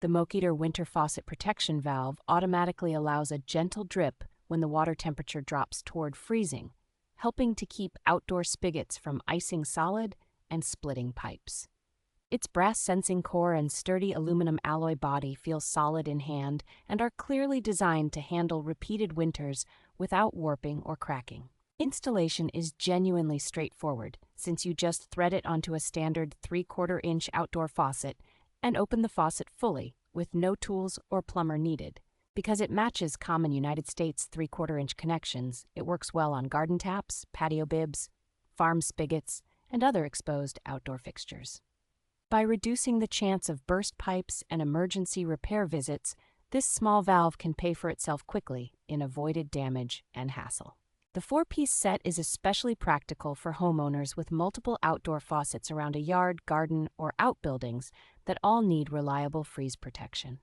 The Mokeyder winter faucet protection valve automatically allows a gentle drip when the water temperature drops toward freezing, helping to keep outdoor spigots from icing solid and splitting pipes. Its brass sensing core and sturdy aluminum alloy body feel solid in hand and are clearly designed to handle repeated winters without warping or cracking. Installation is genuinely straightforward, since you just thread it onto a standard 3/4-inch outdoor faucet and open the faucet fully with no tools or plumber needed. Because it matches common United States 3/4-inch connections, it works well on garden taps, patio bibs, farm spigots, and other exposed outdoor fixtures. By reducing the chance of burst pipes and emergency repair visits, this small valve can pay for itself quickly in avoided damage and hassle. The 4-piece set is especially practical for homeowners with multiple outdoor faucets around a yard, garden, or outbuildings that all need reliable freeze protection.